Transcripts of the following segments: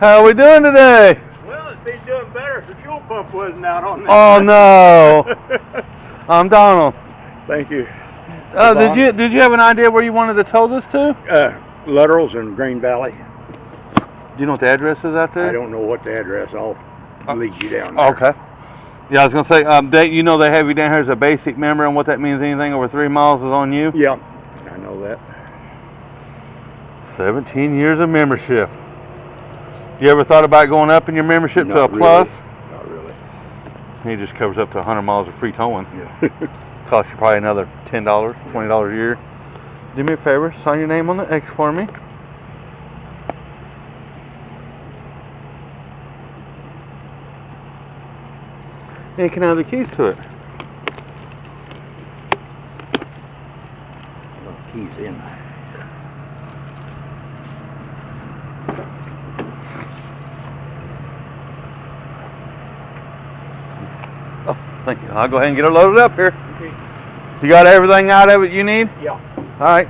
How are we doing today? Well, it'd be doing better if the fuel pump wasn't out on that. Oh no! I'm Donald. Thank you. Did you have an idea where you wanted to tow this to? Luttrell's in Green Valley. Do you know what the address is out there? I don't know what the address. I'll lead you down there. Okay. Yeah, I was gonna say, you know they have you down here as a basic member, and what that means, anything over 3 miles is on you? Yeah, I know that. 17 years of membership. You ever thought about going up in your membership to a plus? Not really. He just covers up to 100 miles of free towing. Yeah. Costs you probably another $10, $20 a year. Do me a favor, sign your name on the X for me. And you can have the keys to it. Keys in. Oh, thank you. I'll go ahead and get it loaded up here. Okay. You got everything out of it you need? Yeah. All right.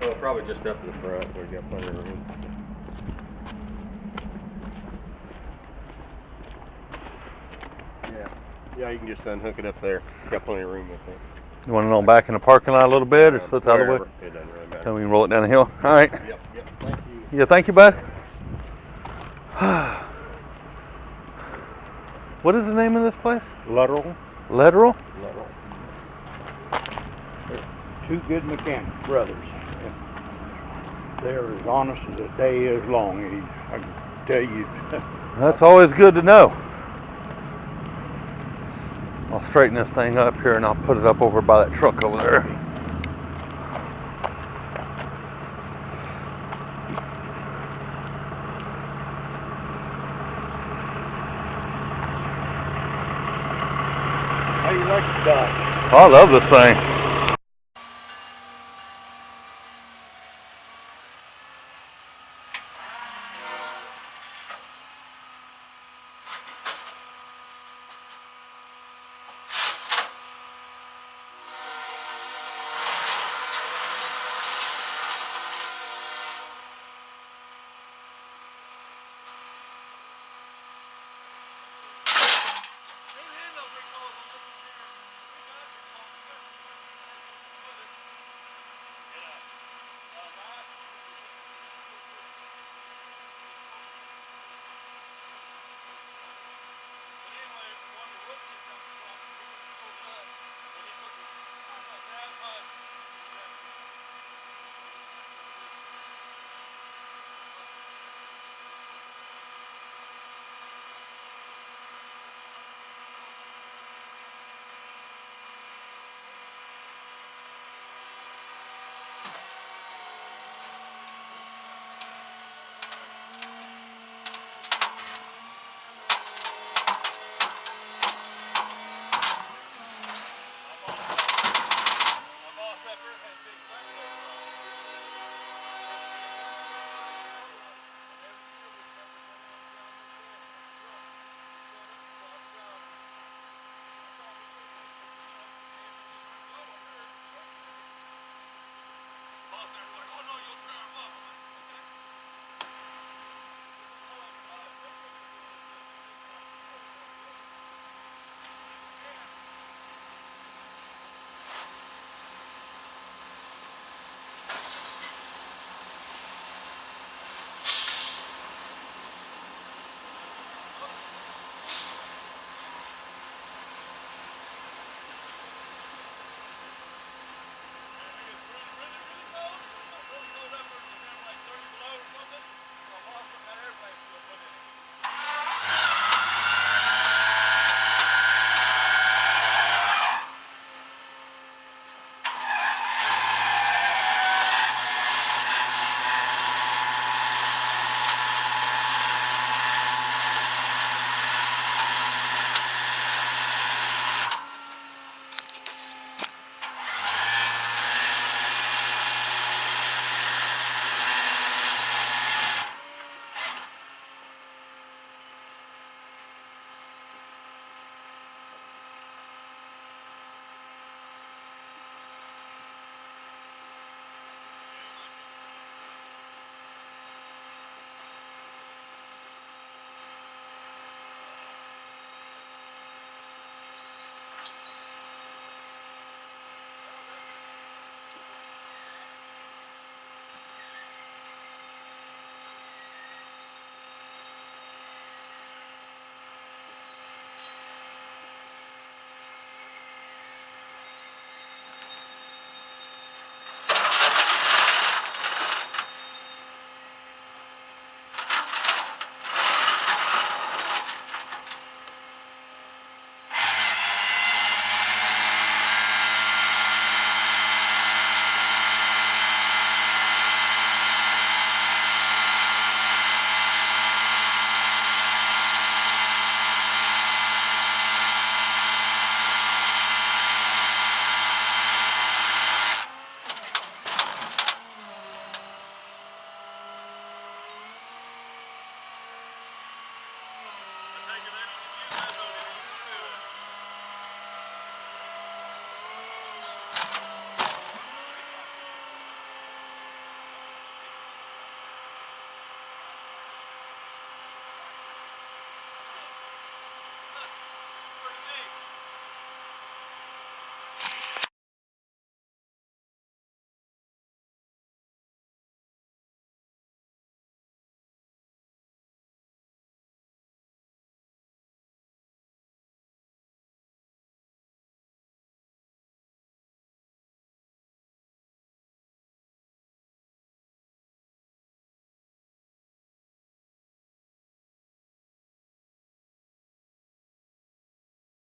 Well, probably just up in the front. We've got plenty of room. Yeah, you can just unhook it up there. Got plenty of room, I think. You want to know back in the parking lot a little bit, or slip out of the way? Wherever. It doesn't really matter. So we can roll it down the hill. All right. Yep. Thank you. Yeah, thank you, bud. What is the name of this place? Luttrell. Lateral? Lateral. Two good mechanic brothers. They're as honest as a day is long. I can tell you. That's always good to know. I'll straighten this thing up here and I'll put it up over by that truck over there. How you like the Dodge? I love this thing.